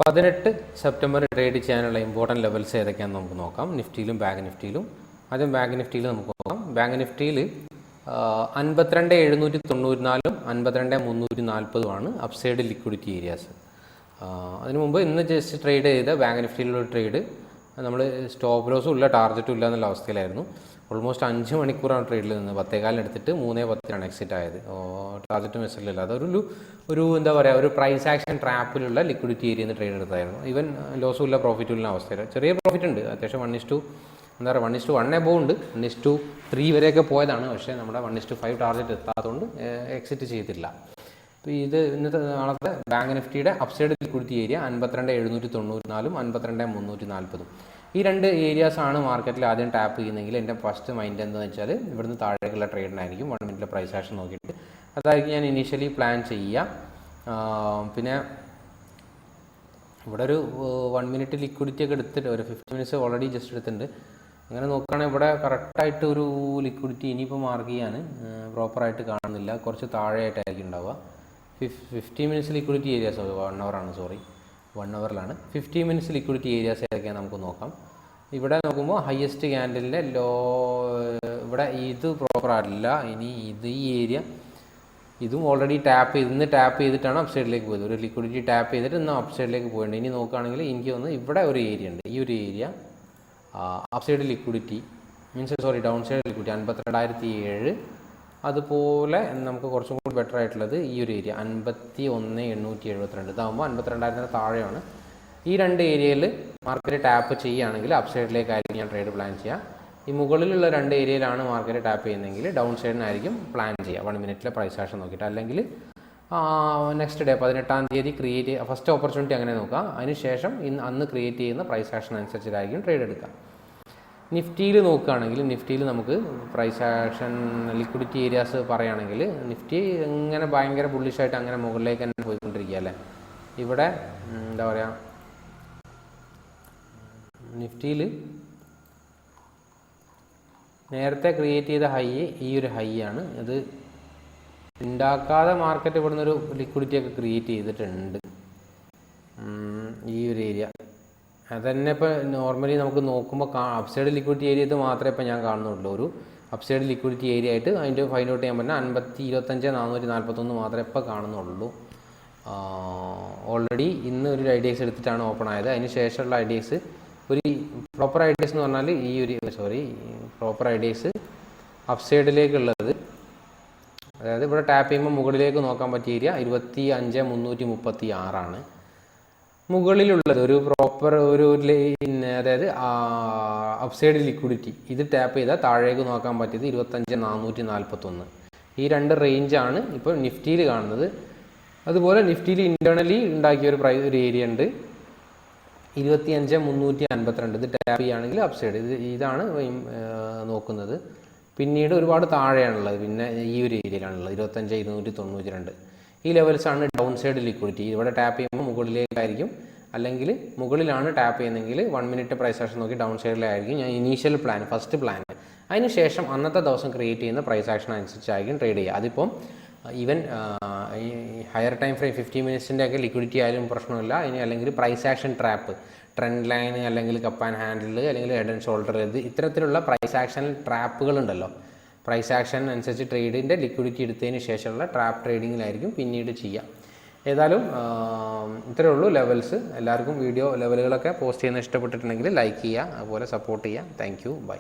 18 September trade ചെയ്യാനുള്ള important levels ഏതൊക്കെയാണെന്ന് നമുക്ക് നോക്കാം. നിഫ്റ്റിയിലും ബാങ്ക് നിഫ്റ്റിയിലും. ആദ്യം ബാങ്ക് നിഫ്റ്റിയിൽ നമുക്ക് നോക്കാം. ബാങ്ക് നിഫ്റ്റിയിൽ 52,794 52,340 അപ്സൈഡ് ലിക്വിഡിറ്റി ഏരിയാസ്. അതിനു മുമ്പ് ഇന്ന് ജസ്റ്റ് ട്രേഡ് ചെയ്ത ബാങ്ക് നിഫ്റ്റിയിലുള്ള ട്രേഡ് നമ്മൾ സ്റ്റോപ്പ് ലോസും ഇല്ല ടാർജറ്റും ഇല്ല എന്നുള്ള അവസ്ഥയിലായിരുന്നു. ഓൾമോസ്റ്റ് 5 മണിക്കൂറാണ് ട്രേഡിൽ നിന്ന് 10:15 എടുത്തിട്ട് 3:10 എക്സിറ്റ് ആയത്. ടാർജറ്റും മെസ്സേജിലില്ല. അതൊരു എന്താ പറയുക, ഒരു പ്രൈസ് ആക്ഷൻ ട്രാപ്പിലുള്ള ലിക്വിഡിറ്റി ഏരിയയിൽ നിന്ന് ട്രേഡ് എടുത്തായിരുന്നു. ഈവൻ ലോസും ഇല്ല പ്രോഫിറ്റും ഇല്ല അവസ്ഥയിൽ. ചെറിയ പ്രോഫിറ്റ് ഉണ്ട്, അത്യാവശ്യം 1:1 എബോവ് ഉണ്ട്. 1:3 വരെയൊക്കെ പോയതാണ്. പക്ഷേ നമ്മുടെ 1:5 ടാർജറ്റ് എത്താത്തതുകൊണ്ട് എക്സിറ്റ് ചെയ്തില്ല. അപ്പോൾ ഇത് ഇന്നത്തെ നാളത്തെ ബാങ്ക് നിഫ്റ്റിയുടെ അപ്സൈഡ് ലിക്വിഡിറ്റി ഏരിയ 52,794 52,340. ഈ രണ്ട് ഏരിയാസാണ് മാർക്കറ്റിൽ ആദ്യം ടാപ്പ് ചെയ്യുന്നതെങ്കിൽ എൻ്റെ ഫസ്റ്റ് മൈൻഡ് എന്താണെന്ന് വെച്ചാൽ ഇവിടുന്ന് താഴേക്കുള്ള ട്രേഡിനായിരിക്കും 1 മിനിറ്റിലെ പ്രൈസ് ആക്ഷൻ നോക്കിയിട്ട്. അതായിരിക്കും ഞാൻ ഇനീഷ്യലി പ്ലാൻ ചെയ്യുക. പിന്നെ ഇവിടെ ഒരു 1 മിനിറ്റ് ലിക്വിഡിറ്റി ഒക്കെ എടുത്തിട്ട് ഒരു 50 മിനിറ്റ്സ് ഓൾറെഡി ജസ്റ്റ് എടുത്തിട്ടുണ്ട്. അങ്ങനെ നോക്കുകയാണെങ്കിൽ ഇവിടെ കറക്റ്റായിട്ട് ഒരു ലിക്വിഡിറ്റി ഇനിയിപ്പോൾ മാർക്ക് ചെയ്യാൻ പ്രോപ്പറായിട്ട് കാണുന്നില്ല. കുറച്ച് താഴെയായിട്ടായിരിക്കും ഉണ്ടാവുക. 50 minutes liquidity areas 1 അവറിലാണ് 50 minutes liquidity areas ഏതൊക്കെയാണ് നമുക്ക് നോക്കാം. ഇവിടെ നോക്കുമ്പോൾ ഹയസ്റ്റ് ക്യാൻഡലിൻ്റെ ലോ ഇവിടെ ഇത് പ്രോപ്പറല്ല. ഇനി ഈ ഏരിയ ഇതും ഓൾറെഡി ഇന്ന് ടാപ്പ് ചെയ്തിട്ടാണ് അപ്സൈഡിലേക്ക് പോയത്. ഒരു ലിക്വിഡിറ്റി ടാപ്പ് ചെയ്തിട്ട് ഇന്ന് അപ്സൈഡിലേക്ക് പോയിട്ടുണ്ട്. ഇനി നോക്കുകയാണെങ്കിൽ എനിക്ക് തോന്നുന്നു ഇവിടെ ഒരു ഏരിയ ഉണ്ട്. ഈ ഒരു area upside liquidity downside liquidity 52,007. അതുപോലെ നമുക്ക് കുറച്ചും കൂടി ബെറ്റർ ആയിട്ടുള്ളത് ഈ ഒരു ഏരിയ 51,872. ഇതാകുമ്പോൾ 52,000 താഴെയാണ്. ഈ രണ്ട് ഏരിയയിൽ മാർക്കറ്റ് ടാപ്പ് ചെയ്യുകയാണെങ്കിൽ അപ്സൈഡിലേക്കായിരിക്കും ഞാൻ ട്രേഡ് പ്ലാൻ ചെയ്യുക. ഈ മുകളിലുള്ള രണ്ട് ഏരിയയിലാണ് മാർക്കറ്റ് ടാപ്പ് ചെയ്യുന്നതെങ്കിൽ ഡൗൺ സൈഡിനായിരിക്കും പ്ലാൻ ചെയ്യുക 1 മിനിറ്റിലെ പ്രൈസ് ആക്ഷൻ നോക്കിയിട്ട്. അല്ലെങ്കിൽ നെക്സ്റ്റ് ഡേ 18-ാം തീയതി ഫസ്റ്റ് ഓപ്പർച്യൂണിറ്റി അങ്ങനെ നോക്കുക. അതിനുശേഷം അന്ന് ക്രിയേറ്റ് ചെയ്യുന്ന പ്രൈസ് ആക്ഷൻ അനുസരിച്ചിട്ടായിരിക്കും ട്രേഡ് എടുക്കുക. നിഫ്റ്റിയിൽ നോക്കുകയാണെങ്കിൽ നിഫ്റ്റിയിൽ നമുക്ക് പ്രൈസ് ആക്ഷൻ ലിക്വിഡിറ്റി ഏരിയാസ് പറയുകയാണെങ്കിൽ നിഫ്റ്റി ഇങ്ങനെ ഭയങ്കര ബുള്ളിഷായിട്ട് അങ്ങനെ മുകളിലേക്ക് തന്നെ പോയിക്കൊണ്ടിരിക്കുക അല്ലേ. ഇവിടെ എന്താ പറയുക, നിഫ്റ്റിയിൽ നേരത്തെ ക്രിയേറ്റ് ചെയ്ത ഹൈ ഈ ഒരു ഹൈ ആണ്. ഇത് ഉണ്ടാക്കാതെ മാർക്കറ്റ് ഇവിടുന്ന് ഒരു ലിക്വിഡിറ്റി ഒക്കെ ക്രിയേറ്റ് ചെയ്തിട്ടുണ്ട് ഈ ഒരു ഏരിയ. അതന്നെ ഇപ്പോൾ നോർമലി നമുക്ക് നോക്കുമ്പോൾ അപ്സൈഡ് ലിക്വിഡിറ്റി ഏരിയ ഇത് മാത്രമേ ഇപ്പോൾ ഞാൻ കാണുന്നുള്ളൂ. ഒരു അപ്സൈഡ് ലിക്വിഡിറ്റി ഏരിയ ആയിട്ട് അതിൻ്റെ ഫൈൻഡ് ഔട്ട് ചെയ്യാൻ പറഞ്ഞാൽ 25,441 മാത്രമേ ഇപ്പോൾ കാണുന്നുള്ളൂ. ഓൾറെഡി ഇന്ന് ഒരു ഐഡിയസ് എടുത്തിട്ടാണ് ഓപ്പൺ ആയത്. അതിന് ശേഷമുള്ള ഐഡിയസ് ഒരു പ്രോപ്പർ ഐഡിയസ് എന്ന് പറഞ്ഞാൽ പ്രോപ്പർ ഐഡിയസ് അപ്സൈഡിലേക്കുള്ളത്, അതായത് ഇവിടെ ടാപ്പ് ചെയ്യുമ്പോൾ മുകളിലേക്ക് നോക്കാൻ പറ്റിയ ഏരിയ 25,336 മുകളിലുള്ളത് ഒരു പ്രോപ്പർ ഒരു അതായത് അപ്സൈഡ് ലിക്വിഡിറ്റി ഇത് ടാപ്പ് ചെയ്താൽ താഴേക്ക് നോക്കാൻ പറ്റിയത് 25,441. ഈ രണ്ട് റേഞ്ചാണ് ഇപ്പോൾ നിഫ്റ്റിയിൽ കാണുന്നത്. അതുപോലെ നിഫ്റ്റിയിൽ ഇൻറ്റേർണലി ഉണ്ടാക്കിയ ഒരു ഏരിയ ഉണ്ട് 25,352. ഇത് ടാപ്പ് ചെയ്യുകയാണെങ്കിൽ അപ്സൈഡ് ഇതാണ് നോക്കുന്നത്. പിന്നീട് ഒരുപാട് താഴെയാണുള്ളത്. പിന്നെ ഈ ഒരു ഏരിയയിലാണുള്ളത് 25,292. ഈ ലെവൽസാണ് ഡൗൺ സൈഡ് ലിക്വിഡിറ്റി. ഇവിടെ ടാപ്പ് ചെയ്യുമ്പോൾ മുകളിലേക്കായിരിക്കും, അല്ലെങ്കിൽ മുകളിലാണ് ടാപ്പ് ചെയ്യുന്നതെങ്കിൽ 1 മിനിറ്റ് പ്രൈസ് ആക്ഷൻ നോക്കി ഡൗൺ സൈഡിലായിരിക്കും ഞാൻ ഇനീഷ്യൽ ഫസ്റ്റ് പ്ലാൻ. അതിനുശേഷം അന്നത്തെ ദിവസം ക്രിയേറ്റ് ചെയ്യുന്ന പ്രൈസ് ആക്ഷൻ അനുസരിച്ചായിരിക്കും ട്രേഡ് ചെയ്യുക. അതിപ്പം ഈവൻ ഹയർ ടൈം ഫ്രെയിം 50 മിനിറ്റ്സിൻ്റെ ഒക്കെ ലിക്വിഡിറ്റി ആയാലും പ്രശ്നമില്ല. ഇനി അല്ലെങ്കിൽ price action trap, trend line, അല്ലെങ്കിൽ കപ്പ് ആൻഡ് ഹാൻഡിൽ, അല്ലെങ്കിൽ ഹെഡ് ആൻഡ് ഷോൾഡർ, ഇത്തരത്തിലുള്ള പ്രൈസ് ആക്ഷൻ ട്രാപ്പുകളുണ്ടല്ലോ. പ്രൈസ് ആക്ഷൻ അനുസരിച്ച് ട്രേഡിൻ്റെ ലിക്വിഡിറ്റി എടുത്തതിന് ശേഷമുള്ള ട്രാപ്പ് ട്രേഡിങ്ങിലായിരിക്കും പിന്നീട് ചെയ്യുക. ഏതായാലും ഇത്രയേ ഉള്ളൂ ലെവൽസ്. എല്ലാവർക്കും വീഡിയോ ലെവലുകളൊക്കെ പോസ്റ്റ് ചെയ്യുന്ന ഇഷ്ടപ്പെട്ടിട്ടുണ്ടെങ്കിൽ ലൈക്ക് ചെയ്യുക, അതുപോലെ സപ്പോർട്ട് ചെയ്യുക. Thank you, by.